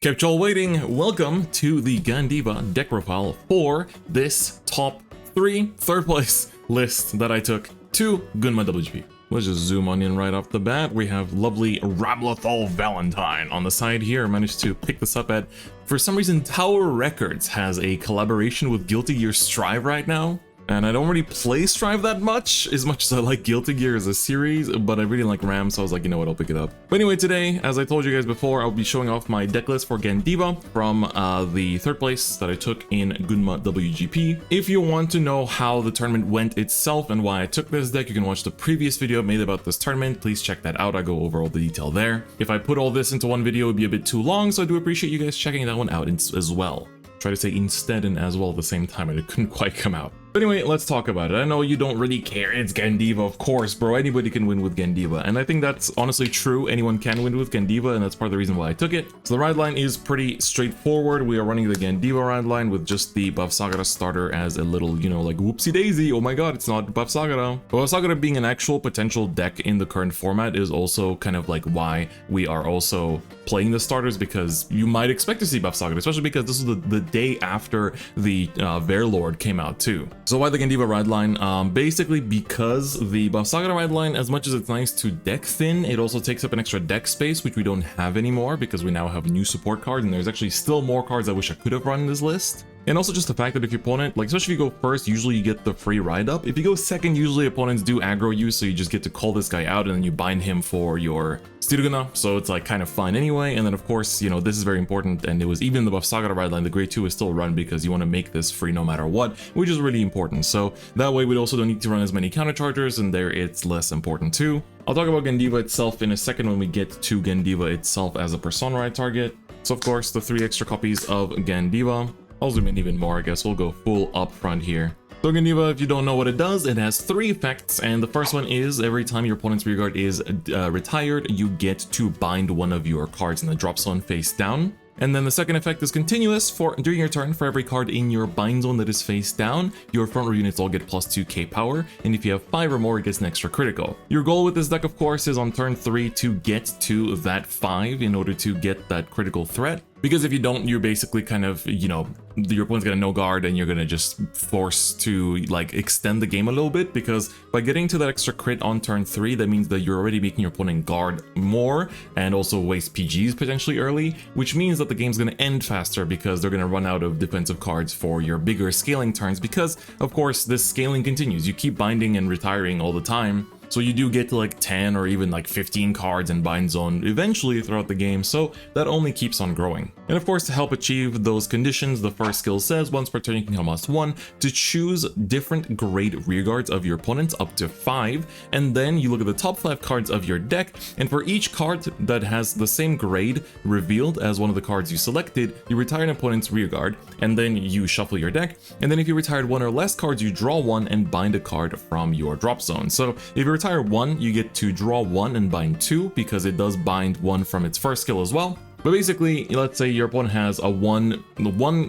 Kept y'all waiting. Welcome to the Gandeeva deck profile for this top 3 third place list that I took to Gunma WGP. Let's just zoom on in right off the bat. We have lovely Rablathal Valentine on the side here. I managed to pick this up at, for some reason, Tower Records has a collaboration with Guilty Gear Strive right now. And I don't really play Strive that much as I like Guilty Gear as a series, but I really like RAM, so I was like, you know what, I'll pick it up. But anyway, today, as I told you guys before, I'll be showing off my deck list for Gandeeva from the third place that I took in Gunma WGP. If you want to know how the tournament went itself and why I took this deck, you can watch the previous video I made about this tournament. Please check that out. I go over all the detail there. If I put all this into one video, it would be a bit too long, so I do appreciate you guys checking that one out as well. Try to say instead and as well at the same time, and it couldn't quite come out. But anyway, let's talk about it. I know you don't really care. It's Gandeeva, of course, bro. Anybody can win with Gandeeva. And I think that's honestly true. Anyone can win with Gandeeva, and that's part of the reason why I took it. So the ride line is pretty straightforward. We are running the Gandeeva ride line with just the Bavsagara starter as a little, you know, like whoopsie daisy. Oh my god, it's not Bavsagara. But Bavsagara being an actual potential deck in the current format is also kind of like why we are also playing the starters, because you might expect to see Bavsagara, especially because this is the day after the Verlord came out too. So why the Gandeeva ride line? Basically because the Bavsagara ride line, as much as it's nice to deck thin, it also takes up an extra deck space, which we don't have anymore because we now have new support cards, and there's actually still more cards I wish I could have run in this list. And also just the fact that if your opponent, like especially if you go first, usually you get the free ride up. If you go second, usually opponents do aggro you, so you just get to call this guy out and then you bind him for your Uruguen, so it's like kind of fine anyway. And then of course, you know, this is very important, and it was even the Bavsagara ride line, the grade 2 is still run because you want to make this free no matter what, which is really important. So that way we also don't need to run as many counter chargers, and there it's less important too. I'll talk about Gandeeva itself in a second when we get to Gandeeva itself as a persona ride target. So of course, the 3 extra copies of Gandeeva. I'll zoom in even more, I guess. We'll go full up front here. So Gandeeva, if you don't know what it does, it has 3 effects, and the first one is every time your opponent's rearguard is retired, you get to bind one of your cards in the drop zone face down. And then the second effect is continuous. During your turn, for every card in your bind zone that is face down, your front row units all get +2k power, and if you have 5 or more, it gets an extra critical. Your goal with this deck, of course, is on turn 3 to get to that 5 in order to get that critical threat. Because if you don't, you're basically kind of, you know, your opponent's gonna no guard and you're gonna just force to like extend the game a little bit, because by getting to that extra crit on turn 3, that means that you're already making your opponent guard more and also waste PGs potentially early, which means that the game's gonna end faster because they're gonna run out of defensive cards for your bigger scaling turns, because of course this scaling continues. You keep binding and retiring all the time. So you do get to like 10 or even like 15 cards in bind zone eventually throughout the game, so that only keeps on growing. And of course, to help achieve those conditions, the first skill says once per turn you can count +1 to choose different grade rearguards of your opponents up to 5, and then you look at the top 5 cards of your deck, and for each card that has the same grade revealed as one of the cards you selected, you retire an opponent's rearguard, and then you shuffle your deck, and then if you retired 1 or less cards, you draw 1 and bind a card from your drop zone. So if you retire 1, you get to draw 1 and bind 2, because it does bind 1 from its first skill as well. But basically, let's say your opponent has a one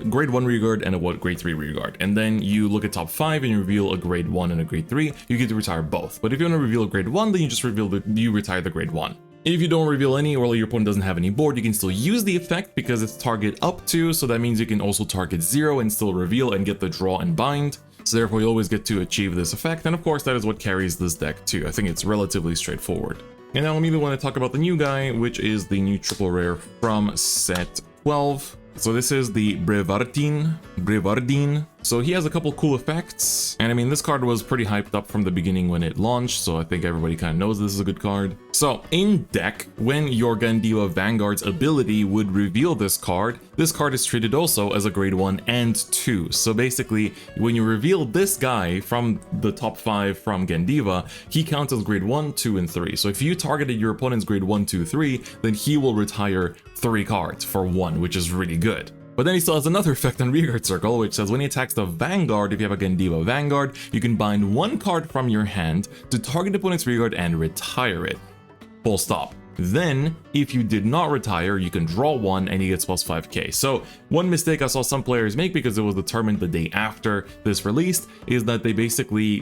grade 1 rearguard and a grade 3 rearguard, and then you look at top 5 and you reveal a grade 1 and a grade 3, you get to retire both. But if you want to reveal a grade 1, then you just retire the grade 1. If you don't reveal any, or your opponent doesn't have any board, you can still use the effect because it's target up to, so that means you can also target 0 and still reveal and get the draw and bind. So therefore you always get to achieve this effect, and of course that is what carries this deck too. I think it's relatively straightforward. And now I immediately want to talk about the new guy, which is the new triple rare from set 12. So this is the Brevardin. So he has a couple cool effects, and I mean this card was pretty hyped up from the beginning when it launched, so I think everybody kind of knows this is a good card. So in deck, when your Gandeeva Vanguard's ability would reveal this card is treated also as a grade 1 and 2. So basically, when you reveal this guy from the top 5 from Gandeeva, he counts as grade 1, 2, and 3. So if you targeted your opponent's grade 1, 2, 3, then he will retire 3 cards for 1, which is really good. But then he still has another effect on Rearguard Circle, which says when he attacks the Vanguard, if you have a Gandeeva Vanguard, you can bind 1 card from your hand to target the opponent's rearguard and retire it. Full stop. Then, if you did not retire, you can draw 1 and he gets +5k. So, one mistake I saw some players make, because it was determined the day after this released, is that they basically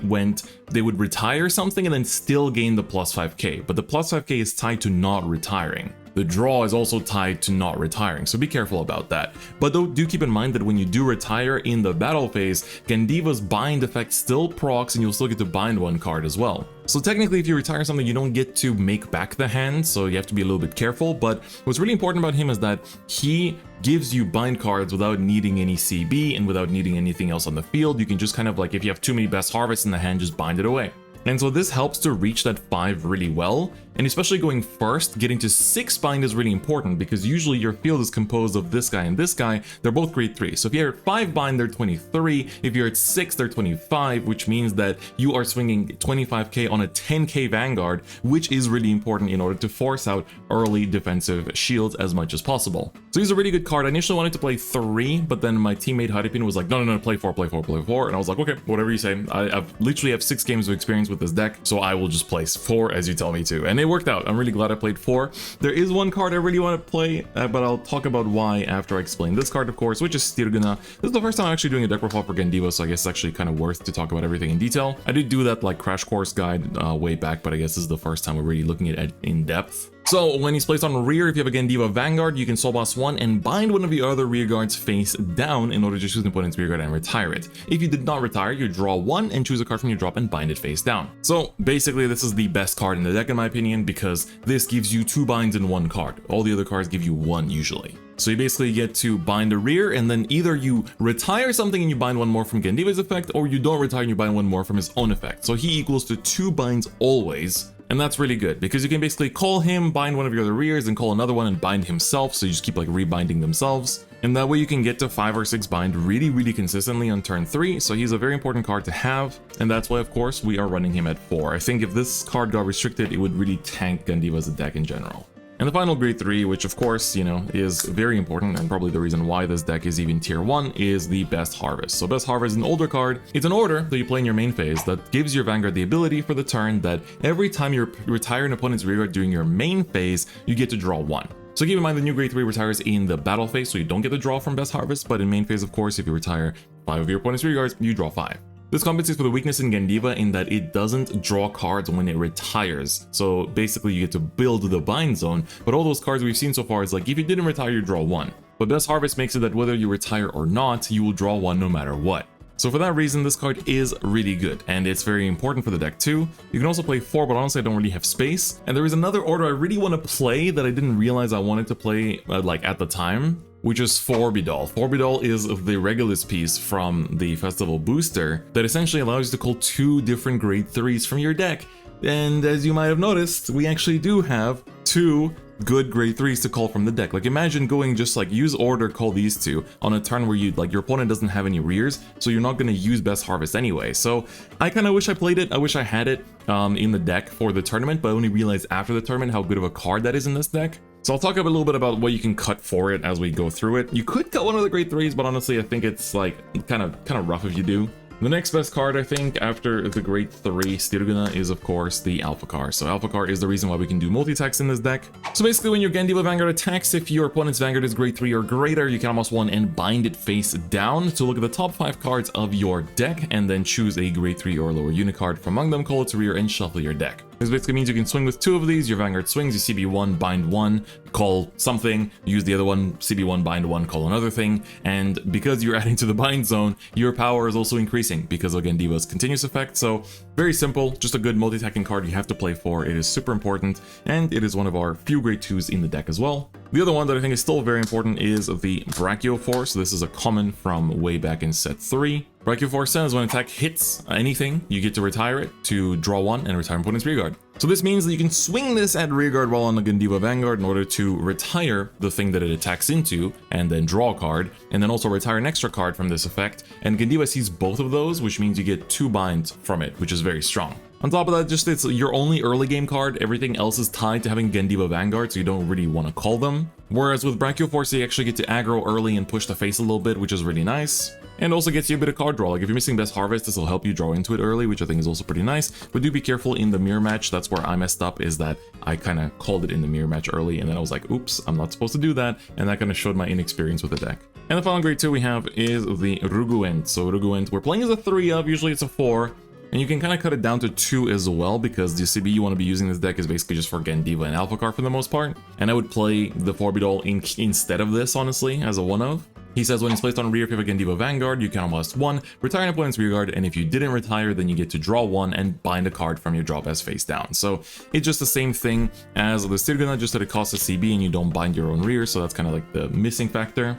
they would retire something and then still gain the +5k, but the +5k is tied to not retiring. the draw is also tied to not retiring, so be careful about that. But though, do keep in mind that when you do retire in the battle phase, Gandeeva's bind effect still procs and you'll still get to bind one card as well. So technically, if you retire something, you don't get to make back the hand, so you have to be a little bit careful. But what's really important about him is that he gives you bind cards without needing any CB and without needing anything else on the field. You can just kind of like, if you have too many best harvests in the hand, just bind it away. And so this helps to reach that 5 really well, and especially going first, getting to 6 bind is really important because usually your field is composed of this guy and this guy. They're both grade 3. So if you're at 5 bind, they're 23. If you're at 6, they're 25, which means that you are swinging 25k on a 10k Vanguard, which is really important in order to force out early defensive shields as much as possible. So he's a really good card. I initially wanted to play 3, but then my teammate Haripin was like, no, play 4, play 4, play 4. And I was like, okay, whatever you say. I've literally have 6 games of experience with this deck, so I will just place 4 as you tell me to. And it worked out. I'm really glad I played 4. There is one card I really want to play, but I'll talk about why after I explain this card, of course, which is Uruguen. This is the first time I'm actually doing a deck profile for Gandeeva, so I guess it's actually kind of worth to talk about everything in detail. I did do that like crash course guide way back, but I guess this is the first time we're really looking at it in depth. So when he's placed on rear, if you have a Gandeeva Vanguard, you can soul boss 1 and bind one of your other rear guards face down in order to choose an opponent's rear guard and retire it. If you did not retire, you draw 1 and choose a card from your drop and bind it face down. So basically this is the best card in the deck in my opinion, because this gives you 2 binds in 1 card. All the other cards give you 1 usually. So you basically get to bind a rear, and then either you retire something and you bind 1 more from Gandeeva's effect, or you don't retire and you bind 1 more from his own effect. So he equals to 2 binds always. And that's really good because you can basically call him, bind one of your other rears, and call another one and bind himself. So you just keep like rebinding themselves. And that way you can get to 5 or 6 bind really consistently on turn 3. So he's a very important card to have. And that's why, of course, we are running him at 4. I think if this card got restricted, it would really tank Gandeeva as a deck in general. And the final grade 3, which of course, you know, is very important and probably the reason why this deck is even tier 1, is the Best Harvest. So Best Harvest is an older card. It's an order that you play in your main phase that gives your Vanguard the ability for the turn that every time you retire an opponent's rearguard during your main phase, you get to draw 1. So keep in mind the new grade 3 retires in the battle phase, so you don't get the draw from Best Harvest, but in main phase, of course, if you retire 5 of your opponent's rearguards, you draw 5. This compensates for the weakness in Gandeeva in that it doesn't draw cards when it retires. So basically you get to build the bind zone, but all those cards we've seen so far is like if you didn't retire, you draw 1. But Best Harvest makes it that whether you retire or not, you will draw 1 no matter what. So for that reason, this card is really good, and it's very important for the deck too. You can also play 4, but honestly I don't really have space. And there is another order I really want to play that I didn't realize I wanted to play like at the time, which is Forbidal. Forbidal is the Regulus piece from the Festival Booster that essentially allows you to call 2 different grade 3s from your deck. And as you might have noticed, we actually do have 2 good grade 3s to call from the deck. Like imagine going just like use order, call these 2 on a turn where you like your opponent doesn't have any rears, so you're not going to use Best Harvest anyway. So I kind of wish I played it. I wish I had it in the deck for the tournament, but I only realized after the tournament how good of a card that is in this deck. So I'll talk a little bit about what you can cut for it as we go through it. You could cut one of the grade 3s, but honestly I think it's like kind of rough if you do. The next best card, I think, after the grade 3 Uruguen is, of course, the Alphacar. So Alphacar is the reason why we can do multi-attacks in this deck. So basically, when your Gandeeva Vanguard attacks, if your opponent's Vanguard is grade 3 or greater, you can almost 1 and bind it face down to look at the top 5 cards of your deck, and then choose a grade 3 or lower unit card from among them, call it to rear, and shuffle your deck. This basically means you can swing with 2 of these. Your Vanguard swings, you CB1, bind 1, call something, use the other one, CB1, bind 1, call another thing, and because you're adding to the bind zone, your power is also increasing because of Gandeeva's continuous effect. So very simple, just a good multi-attacking card you have to play for. It is super important, and it is one of our few grade 2s in the deck as well. The other one that I think is still very important is the Brachial Force. This is a common from way back in set 3. Brachial Force says when attack hits anything, you get to retire it to draw 1 and retire an opponent's rearguard. So this means that you can swing this at rearguard while on the Gandeeva Vanguard in order to retire the thing that it attacks into and then draw a card, and then also retire an extra card from this effect. And Gandeeva sees both of those, which means you get 2 binds from it, which is very strong. On top of that, just it's your only early game card. Everything else is tied to having Gandeeva Vanguard, so you don't really want to call them. Whereas with Brachial Force, you actually get to aggro early and push the face a little bit, which is really nice. And also gets you a bit of card draw. Like if you're missing Best Harvest, this will help you draw into it early, which I think is also pretty nice. But do be careful in the mirror match. That's where I messed up, is that I kind of called it in the mirror match early, and then I was like, oops, I'm not supposed to do that. And that kind of showed my inexperience with the deck. And the final grade 2 we have is the Uruguen. So Uruguen, we're playing as a 3 of, usually it's a 4. And you can kind of cut it down to 2 as well, because the CB you want to be using this deck is basically just for Gandeeva and Alphacar for the most part. And I would play the Forbidol instead of this, honestly, as a one-of. He says when it's placed on rear, if you have a Gandeeva Vanguard, you can blast 1, retire an opponent's rear guard, and if you didn't retire, then you get to draw 1 and bind a card from your draw best face down. So it's just the same thing as the Stirguna, just that it costs a CB and you don't bind your own rear, so that's kind of like the missing factor.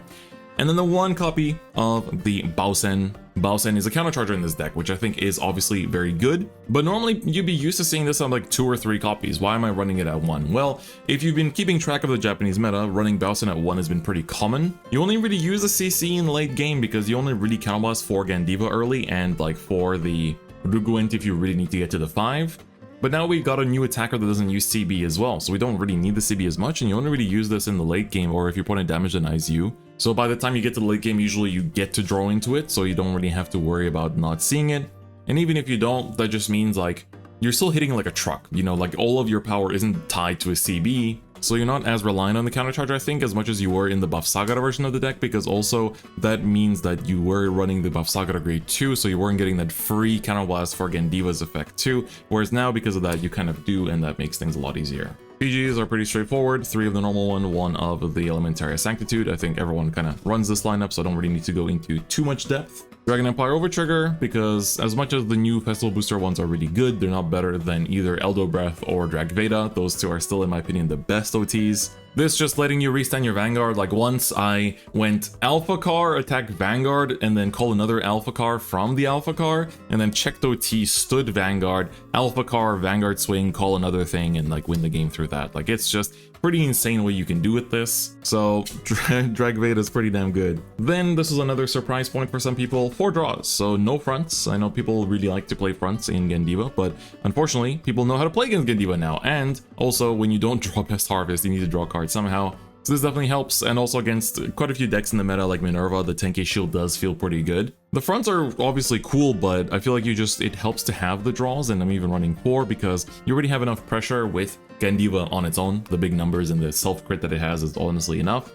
And then the 1 copy of the Bosen. Bosen is a countercharger in this deck, which I think is obviously very good, but normally you'd be used to seeing this on like 2 or 3 copies. Why am I running it at 1? Well, if you've been keeping track of the Japanese meta, running Bosen at 1 has been pretty common. You only really use the CC in late game because you only really counterblast for Gandeeva early and like for the Uruguen if you really need to get to the 5. But now we got a new attacker that doesn't use CB as well, so we don't really need the CB as much, and you only really use this in the late game or if your opponent damage denies you. So by the time you get to the late game, usually you get to draw into it, so you don't really have to worry about not seeing it. And even if you don't, that just means like you're still hitting like a truck, you know, like all of your power isn't tied to a CB. So you're not as reliant on the countercharge, I think, as much as you were in the Buff Saga version of the deck, because also that means that you were running the Buff Saga grade 2, so you weren't getting that free counterblast for Gandeeva's effect too, whereas now because of that you kind of do, and that makes things a lot easier. PGs are pretty straightforward, 3 of the normal one, 1 of the Elementaria Sanctitude. I think everyone kind of runs this lineup, so I don't really need to go into too much depth. Dragon Empire Overtrigger, because as much as the new Festival Booster ones are really good, they're not better than either Eldo Breath or Drag Veda. Those 2 are still, in my opinion, the best OTs. This just letting you restand your Vanguard. Like once I went Alphacar, attack Vanguard, and then call another Alphacar from the Alphacar, and then checked OT, stood Vanguard, Alphacar, Vanguard swing, call another thing, and like win the game through that. Like it's just pretty insane what you can do with this. So Drag Veda is pretty damn good. Then this is another surprise point for some people, 4 draws, so no fronts. I know people really like to play fronts in Gandeeva, but unfortunately people know how to play against Gandeeva now. And also when you don't draw Best Harvest, you need to draw cards somehow. So this definitely helps, and also against quite a few decks in the meta like Minerva, the 10k shield does feel pretty good. The fronts are obviously cool, but I feel like it helps to have the draws, and I'm even running 4 because you already have enough pressure with Gandeeva on its own. The big numbers and the self crit that it has is honestly enough.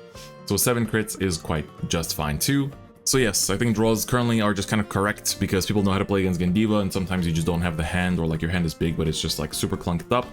So 7 crits is quite just fine too. So yes, I think draws currently are just kind of correct because people know how to play against Gandeeva, and sometimes you just don't have the hand, or like your hand is big but it's just like super clunked up.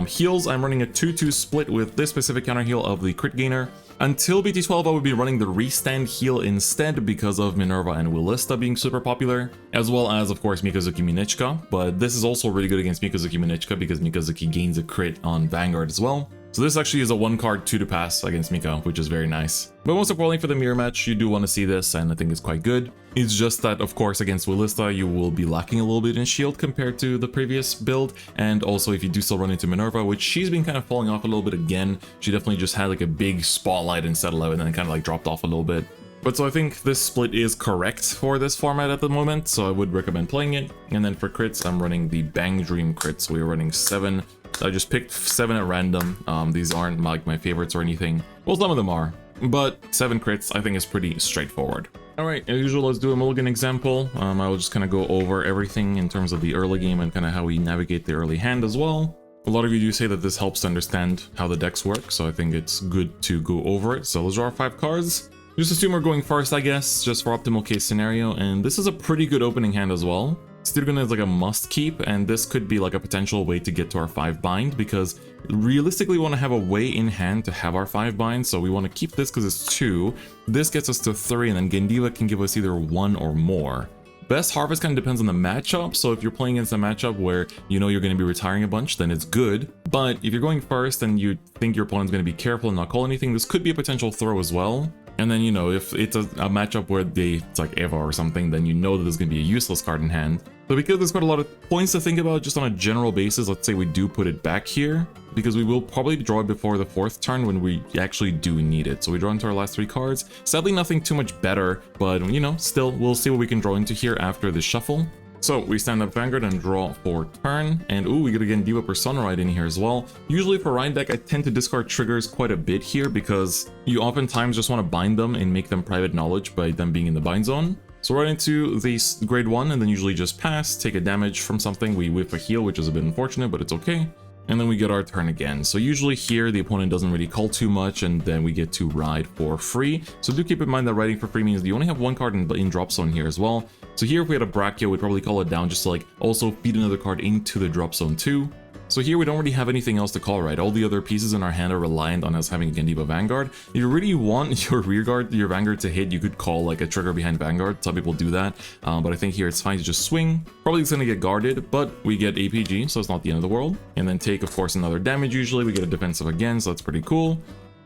Heals, I'm running a 2-2 split with this specific counter heal of the crit gainer. Until BT12 I would be running the restand heal instead because of Minerva and Willista being super popular, as well as of course Mikazuki Minichka, but this is also really good against Mikazuki Minichka because Mikazuki gains a crit on Vanguard as well. So this actually is a 1-card 2 to pass against Mika, which is very nice. But most importantly for the mirror match, you do want to see this, and I think it's quite good. It's just that, of course, against Willista, you will be lacking a little bit in shield compared to the previous build. And also, if you do still run into Minerva, which she's been kind of falling off a little bit again, she definitely just had like a big spotlight in set 11 and then kind of like dropped off a little bit. But so I think this split is correct for this format at the moment, so I would recommend playing it. And then for crits, I'm running the Bang Dream crits. We're running 7. I just picked 7 at random. These aren't like my favorites or anything. Well, some of them are, but 7 crits I think is pretty straightforward. Alright, as usual, let's do a Mulligan example. I will just kind of go over everything in terms of the early game and kind of how we navigate the early hand as well. A lot of you do say that this helps to understand how the decks work, so I think it's good to go over it. So let's draw 5 cards. Just assume we're going first, I guess, just for optimal case scenario, and this is a pretty good opening hand as well. Stirguna is like a must keep, and this could be like a potential way to get to our 5 bind, because realistically we want to have a way in hand to have our 5 bind, so we want to keep this because it's 2. This gets us to 3, and then Gandeeva can give us either 1 or more. Best Harvest kind of depends on the matchup, so if you're playing against a matchup where you know you're going to be retiring a bunch, then it's good. But if you're going first and you think your opponent's going to be careful and not call anything, this could be a potential throw as well. And then, you know, if it's a matchup where it's like Eva or something, then you know that there's going to be a useless card in hand. So because there's quite a lot of points to think about just on a general basis, let's say we do put it back here, because we will probably draw it before the 4th turn when we actually do need it. So we draw into our last 3 cards. Sadly, nothing too much better, but, you know, still, we'll see what we can draw into here after the shuffle. So we stand up Vanguard and draw for turn, and ooh, we get again Gandeeva Persona right in here as well. Usually for Rhine deck, I tend to discard triggers quite a bit here because you oftentimes just want to bind them and make them private knowledge by them being in the bind zone. So right into the grade 1 and then usually just pass, take a damage from something, we whiff a heal, which is a bit unfortunate, but it's okay. and then we get our turn again. So usually here, the opponent doesn't really call too much, and then we get to ride for free. So do keep in mind that riding for free means you only have one card in drop zone here as well. So here, if we had a Brachial, we'd probably call it down just to like also feed another card into the drop zone too. So here we don't really have anything else to call, right? All the other pieces in our hand are reliant on us having a Gandeeva Vanguard. If you really want your your Vanguard to hit, you could call like a trigger behind Vanguard. Some people do that, but I think here it's fine to just swing. Probably it's gonna get guarded, but we get APG, so it's not the end of the world. And then take, of course, another damage usually. We get a defensive again, so that's pretty cool.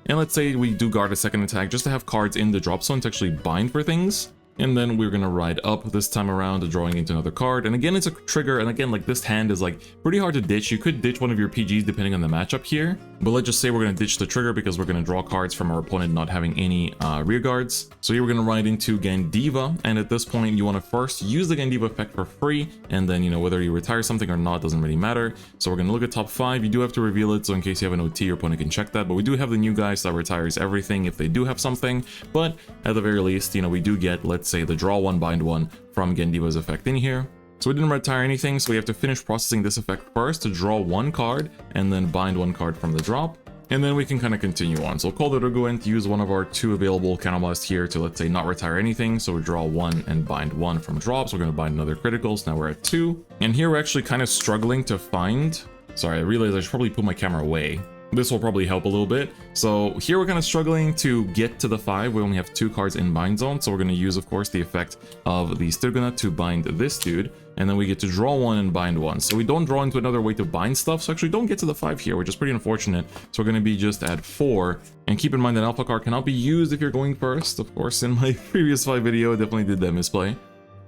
And let's say we do guard a second attack just to have cards in the drop zone to actually bind for things. And then we're gonna ride up this time around, drawing into another card. And again, it's a trigger. And again, like this hand is like pretty hard to ditch. You could ditch one of your PGs depending on the matchup here. But let's just say we're gonna ditch the trigger because we're gonna draw cards from our opponent not having any rear guards. So here we're gonna ride into Gandeeva. And at this point, you wanna first use the Gandeeva effect for free. And then, you know, whether you retire something or not doesn't really matter. So we're gonna look at top 5. You do have to reveal it. So in case you have an OT, your opponent can check that. But we do have the new guys that retires everything if they do have something. But at the very least, you know, we do get, let's say, the draw one, bind one from Gandeeva's effect in here. So we didn't retire anything, so we have to finish processing this effect first to draw one card and then bind one card from the drop. And then we can kind of continue on. So we'll call the Uruguen to use one of our 2 available counterblast here to, let's say, not retire anything. So we draw 1 and bind 1 from drops. We're going to bind another critical. So now we're at 2. And here we're actually kind of struggling to find... Sorry, I realized I should probably put my camera away. This will probably help a little bit. So here we're kind of struggling to get to the 5. We only have 2 cards in bind zone. So we're going to use, of course, the effect of the Stirguna to bind this dude. And then we get to draw 1 and bind 1. So we don't draw into another way to bind stuff. So actually don't get to the 5 here, which is pretty unfortunate. So we're going to be just at 4. And keep in mind that Alphacar cannot be used if you're going first. Of course, in my previous 5 video, I definitely did that misplay.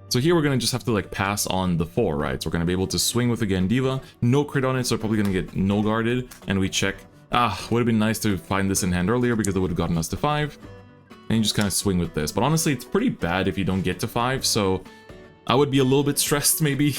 So here we're going to just have to like pass on the 4, right? So we're going to be able to swing with the Gandeeva. No crit on it, so we're probably going to get no guarded. And we check. Would have been nice to find this in hand earlier because it would have gotten us to 5. And you just kind of swing with this. But honestly, it's pretty bad if you don't get to 5. So I would be a little bit stressed maybe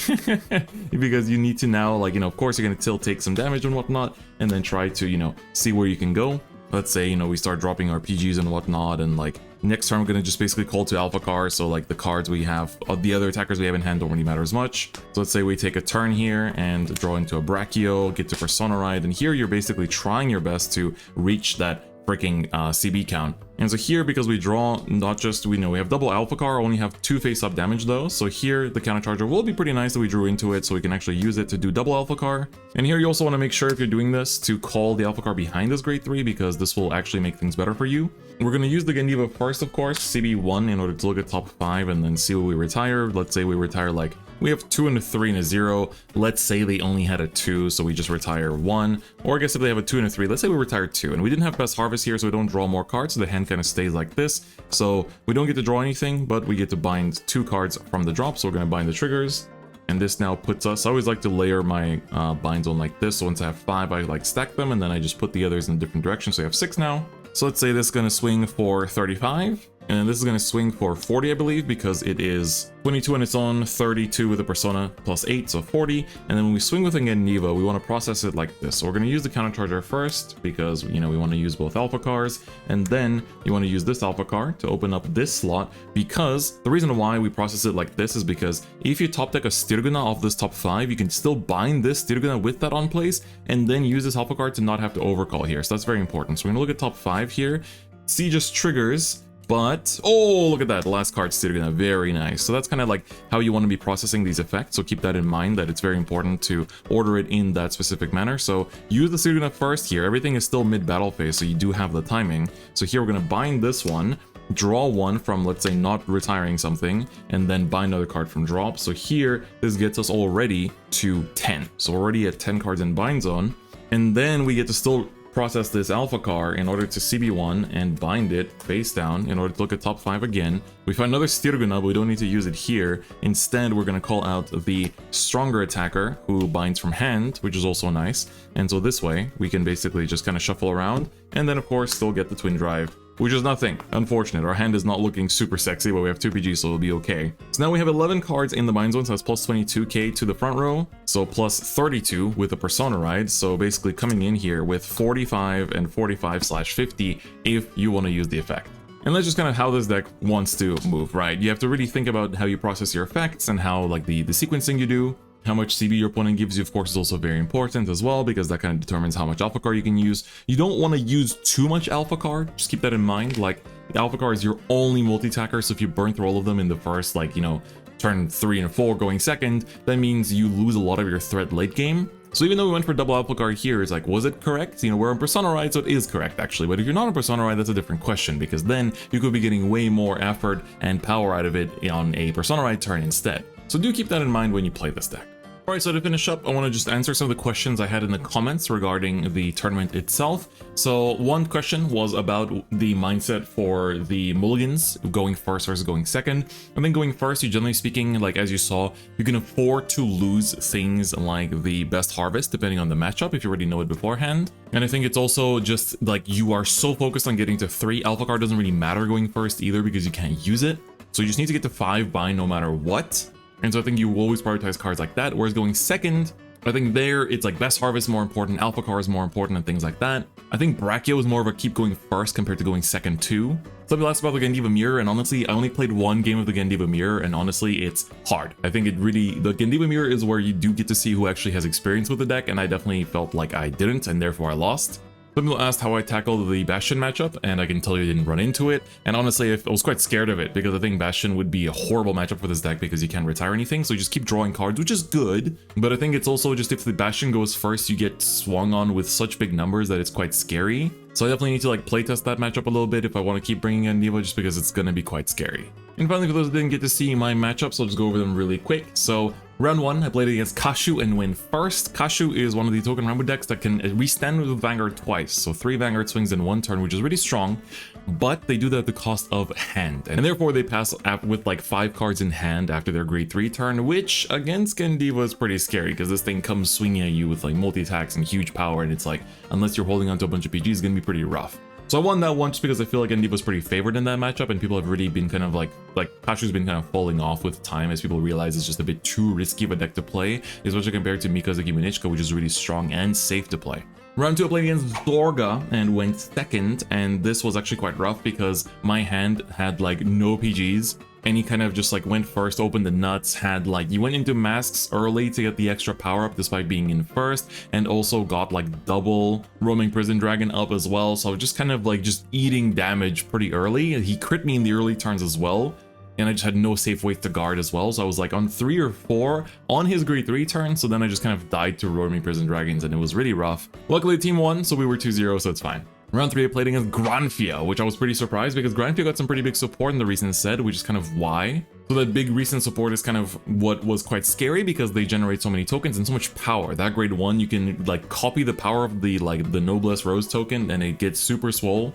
because you need to now, like, you know, of course you're going to still take some damage and whatnot and then try to, you know, see where you can go. Let's say, you know, we start dropping our PGs and whatnot, and like next turn we're going to just basically call to Alphacar, so like the cards we have, the other attackers we have in hand don't really matter as much. So let's say we take a turn here and draw into a Brachial, get to Persona Ride, and here you're basically trying your best to reach that freaking CB count. And so here, because we draw not just, we know we have double Alphacar, only have 2 face-up damage though. So here the countercharger will be pretty nice that we drew into it, so we can actually use it to do double Alphacar. And here you also want to make sure if you're doing this to call the Alphacar behind this grade 3, because this will actually make things better for you. We're going to use the Gandeeva first, of course, CB1, in order to look at top 5 and then see what we retire. Let's say we retire like, we have 2 and a 3 and a 0. Let's say they only had a 2, so we just retire 1. Or I guess if they have a 2 and a 3, let's say we retire 2. And we didn't have best harvest here, so we don't draw more cards, so the hand kind of stays like this. So we don't get to draw anything, but we get to bind 2 cards from the drop, so we're going to bind the triggers. And this now puts us, I always like to layer my bind zone like this. So once I have 5, I like stack them, and then I just put the others in different directions. So I have 6 now. So let's say this is going to swing for 35. And this is going to swing for 40, I believe, because it is 22 on its own, 32 with a Persona, plus 8, so 40. And then when we swing with a Gandeeva, we want to process it like this. So we're going to use the countercharger first, because, you know, we want to use both Alphacars. And then you want to use this Alphacar to open up this slot, because the reason why we process it like this is because if you top deck a Stirguna off this top 5, you can still bind this Stirguna with that on place, and then use this Alphacar to not have to overcall here. So that's very important. So we're going to look at top 5 here. See just triggers. But, oh, look at that, last card Stirguna, very nice. So that's kind of like how you want to be processing these effects, so keep that in mind, that it's very important to order it in that specific manner. So use the Stirguna first here, everything is still mid-battle phase, so you do have the timing. So here we're going to bind this one, draw 1 from, let's say, not retiring something, and then bind another card from drop. So here, this gets us already to 10. So already at 10 cards in bind zone, and then we get to still process this Alphacar in order to CB1 and bind it face down in order to look at top 5 again. We find another Stirguna, but we don't need to use it here. Instead, we're going to call out the stronger attacker who binds from hand, which is also nice. And so this way, we can basically just kind of shuffle around and then, of course, still get the twin drive, which is nothing. Unfortunate. Our hand is not looking super sexy, but we have 2 PG, so it'll be okay. So now we have 11 cards in the bind zone, so that's plus 22k to the front row. So plus 32 with the Persona Ride. So basically coming in here with 45 and 45/50 if you want to use the effect. And that's just kind of how this deck wants to move, right? You have to really think about how you process your effects and how, like, the sequencing you do. How much CB your opponent gives you, of course, is also very important as well, because that kind of determines how much Alphacar you can use. You don't want to use too much Alphacar, just keep that in mind. Like, the Alphacar is your only multi-attacker, so if you burn through all of them in the first, like, you know, turn 3 and 4 going second, that means you lose a lot of your threat late game. So even though we went for double Alphacar here, it's like, was it correct? You know, we're on Persona Ride, so it is correct actually. But if you're not on Persona Ride, that's a different question, because then you could be getting way more effort and power out of it on a Persona Ride turn instead. So do keep that in mind when you play this deck. Alright, so to finish up, I want to just answer some of the questions I had in the comments regarding the tournament itself. So one question was about the mindset for the Mulligans, going first versus going second. I think going first, you generally speaking, like as you saw, you can afford to lose things like the best harvest, depending on the matchup, if you already know it beforehand. And I think it's also just like you are so focused on getting to 3, Alphacar doesn't really matter going first either because you can't use it. So you just need to get to 5 by no matter what. And so I think you will always prioritize cards like that, whereas going second, I think there it's like best harvest more important, Alphacar is more important, and things like that. I think Brachial is more of a keep going first compared to going second too. Some people asked about the Gandeeva Mirror, and honestly, I only played one game of the Gandeeva Mirror, and honestly, it's hard. I think the Gandeeva Mirror is where you do get to see who actually has experience with the deck, and I definitely felt like I didn't, and therefore I lost. Some people asked how I tackled the Bastion matchup, and I can tell you I didn't run into it. And honestly, I was quite scared of it because I think Bastion would be a horrible matchup for this deck because you can't retire anything, so you just keep drawing cards, which is good. But I think it's also just if the Bastion goes first, you get swung on with such big numbers that it's quite scary. So I definitely need to like playtest that matchup a little bit if I want to keep bringing in Gandeeva, just because it's going to be quite scary. And finally, for those who didn't get to see my matchups, I'll just go over them really quick. So round 1, I played against Kashu and win first. Kashu is one of the token Rambo decks that can restand with Vanguard twice. So 3 Vanguard swings in 1 turn, which is really strong, but they do that at the cost of hand. And therefore they pass with like 5 cards in hand after their grade 3 turn, which against Gandeeva is pretty scary because this thing comes swinging at you with like multi-attacks and huge power. And it's like, unless you're holding onto a bunch of PGs, it's going to be pretty rough. So I won that one just because I feel like Gandeeva was pretty favored in that matchup, and people have really been kind of like Kashu's been kind of falling off with time as people realize it's just a bit too risky of a deck to play, especially compared to Mikazuki Munichika, which is really strong and safe to play. Round 2, I played against Zorga and went second, and this was actually quite rough because my hand had like no PGs. And he kind of just like went first, opened the nuts, had like, you went into masks early to get the extra power up despite being in first, and also got like double roaming prison dragon up as well. So I was just kind of like just eating damage pretty early. He crit me in the early turns as well, and I just had no safe ways to guard as well. So I was like on 3 or 4 on his grade 3 turn, so then I just kind of died to roaming prison dragons, and it was really rough. Luckily the team won, so we were 2-0, so it's fine. Round 3, I played against Granfia, which I was pretty surprised because Granfia got some pretty big support in the recent set, which is kind of why. So that big recent support is kind of what was quite scary because they generate so many tokens and so much power. That grade 1, you can like copy the power of the Noblesse Rose token and it gets super swole.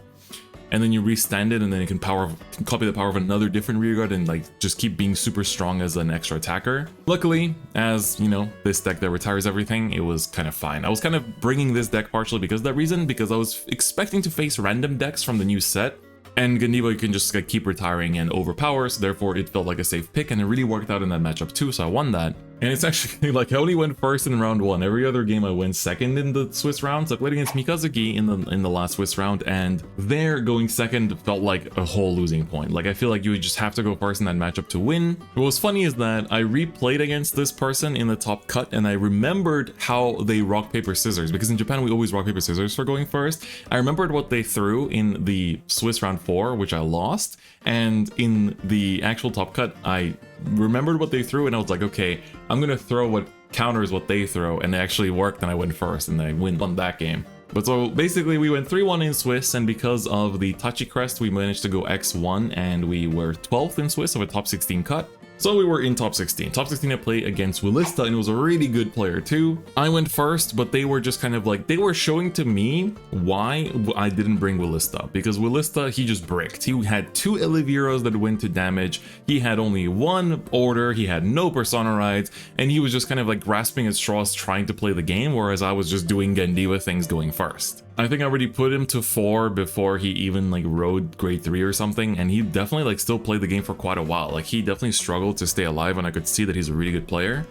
And then you restand it, and then you can copy the power of another different rearguard and like just keep being super strong as an extra attacker. Luckily, as you know, this deck that retires everything, it was kind of fine. I was kind of bringing this deck partially because of that reason, because I was expecting to face random decks from the new set. And Gandeeva, you can just like, keep retiring and overpower, so therefore it felt like a safe pick, and it really worked out in that matchup too, so I won that. And it's actually like I only went first in round 1. Every other game I went second in the Swiss rounds. I played against Mikazuki in the last Swiss round, and there going second felt like a whole losing point. Like I feel like you would just have to go first in that matchup to win. What was funny is that I replayed against this person in the top cut, and I remembered how they rock paper scissors, because in Japan we always rock paper scissors for going first. I remembered what they threw in the Swiss round 4, which I lost, and in the actual top cut I remembered what they threw, and I was like, okay, I'm gonna throw what counters what they throw, and it actually worked, and I went first, and I won that game. But so basically we went 3-1 in Swiss, and because of the Tachi crest we managed to go X1, and we were 12th in Swiss of a top 16 cut. So we were in top 16. Top 16 I played against Willista, and it was a really good player too. I went first, but they were just kind of like, they were showing to me why I didn't bring Willista. Because Willista, he just bricked. He had 2 Eliviros that went to damage. He had only 1 order. He had no Persona rides. And he was just kind of like grasping at straws trying to play the game, whereas I was just doing Gandeeva things going first. I think I already put him to 4 before he even like rode grade 3 or something, and he definitely like still played the game for quite a while. Like he definitely struggled to stay alive, and I could see that he's a really good player.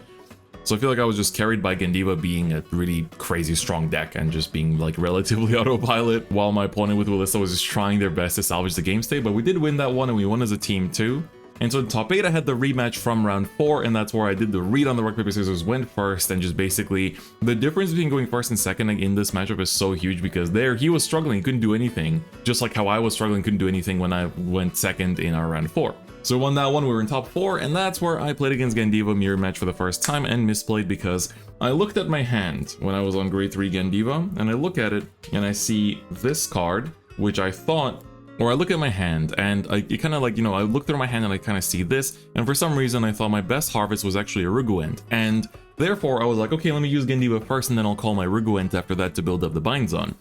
So I feel like I was just carried by Gandeeva being a really crazy strong deck and just being like relatively autopilot, while my opponent with Willista was just trying their best to salvage the game state. But we did win that one, and we won as a team too. And so in top 8, I had the rematch from round 4, and that's where I did the read on the rock, paper, scissors, went first, and just basically the difference between going first and second in this matchup is so huge because there he was struggling, couldn't do anything, just like how I was struggling, couldn't do anything when I went second in our round 4. So won that one, we were in top 4, and that's where I played against Gandeeva mirror match for the first time and misplayed because I looked at my hand when I was on grade 3 Gandeeva, and I look at it and I see this card, which I thought, or I look at my hand and it kind of like, you know, I look through my hand and I kind of see this, and for some reason I thought my best harvest was actually Uruguen, and therefore I was like, okay, let me use Gandeeva first and then I'll call my Uruguen after that to build up the binds on.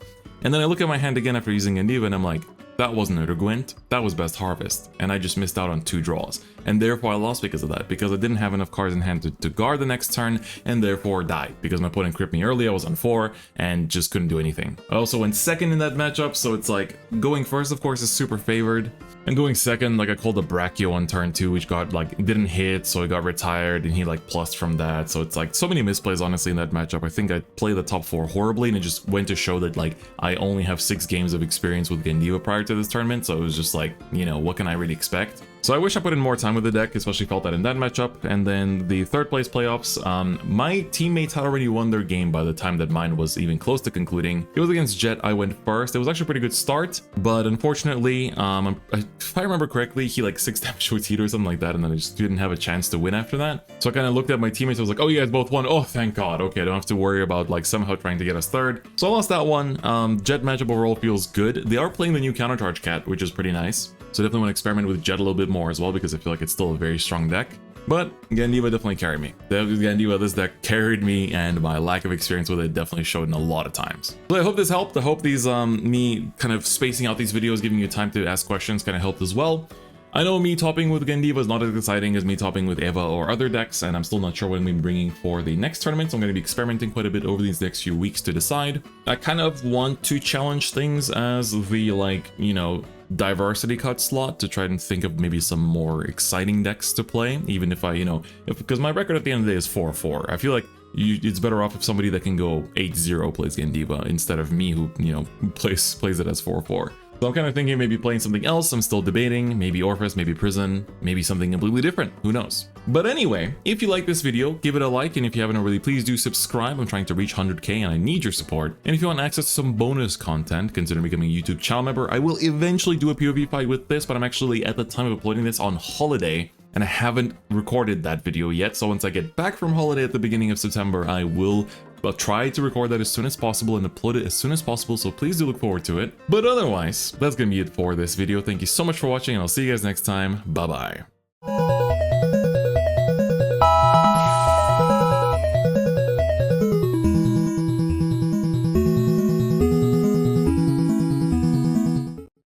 And then I look at my hand again after using Gandeeva and I'm like, that wasn't Uruguen, that was best harvest, and I just missed out on 2 draws, and therefore I lost because of that, because I didn't have enough cards in hand to guard the next turn, and therefore died, because my opponent crit me early, I was on 4, and just couldn't do anything. I also went second in that matchup, so it's like, going first of course is super favored, and going second, like I called a Brachial on turn 2, which got like, didn't hit, so it got retired, and he like plussed from that, so it's like, so many misplays honestly in that matchup. I think I played the top 4 horribly, and it just went to show that like, I only have 6 games of experience with Gandeeva prior to this tournament, so it was just like, you know, what can I really expect? So I wish I put in more time with the deck, especially felt that in that matchup. And then the third place playoffs, my teammates had already won their game by the time that mine was even close to concluding. It was against Jet, I went first. It was actually a pretty good start, but unfortunately, if I remember correctly, he like 6 damage with heat or something like that, and then I just didn't have a chance to win after that. So I kind of looked at my teammates, I was like, oh, you guys both won. Oh, thank God. Okay, I don't have to worry about like somehow trying to get us third. So I lost that one. Jet matchup overall feels good. They are playing the new countercharge cat, which is pretty nice. So definitely want to experiment with Jet a little bit more as well, because I feel like it's still a very strong deck. But Gandeeva definitely carried me. Gandeeva, this deck carried me, and my lack of experience with it definitely showed in a lot of times. So I hope this helped. I hope these me kind of spacing out these videos, giving you time to ask questions, kind of helped as well. I know me topping with Gandeeva is not as exciting as me topping with Eva or other decks, and I'm still not sure what I'm going to be bringing for the next tournament, so I'm going to be experimenting quite a bit over these next few weeks to decide. I kind of want to challenge things as the, like, you know, diversity cut slot to try and think of maybe some more exciting decks to play, even if I, you know, because my record at the end of the day is 4-4. I feel like it's better off if somebody that can go 8-0 plays Gandeeva instead of me who, you know, plays it as 4-4. So I'm kind of thinking maybe playing something else. I'm still debating, maybe Orpheus, maybe Prison, maybe something completely different, who knows. But anyway, if you like this video, give it a like, and if you haven't already, please do subscribe. I'm trying to reach 100k and I need your support. And if you want access to some bonus content, consider becoming a YouTube channel member. I will eventually do a POV fight with this, but I'm actually at the time of uploading this on holiday, and I haven't recorded that video yet. So once I get back from holiday at the beginning of September, I will try to record that as soon as possible and upload it as soon as possible, so please do look forward to it. But otherwise, that's gonna be it for this video. Thank you so much for watching, and I'll see you guys next time. Bye bye.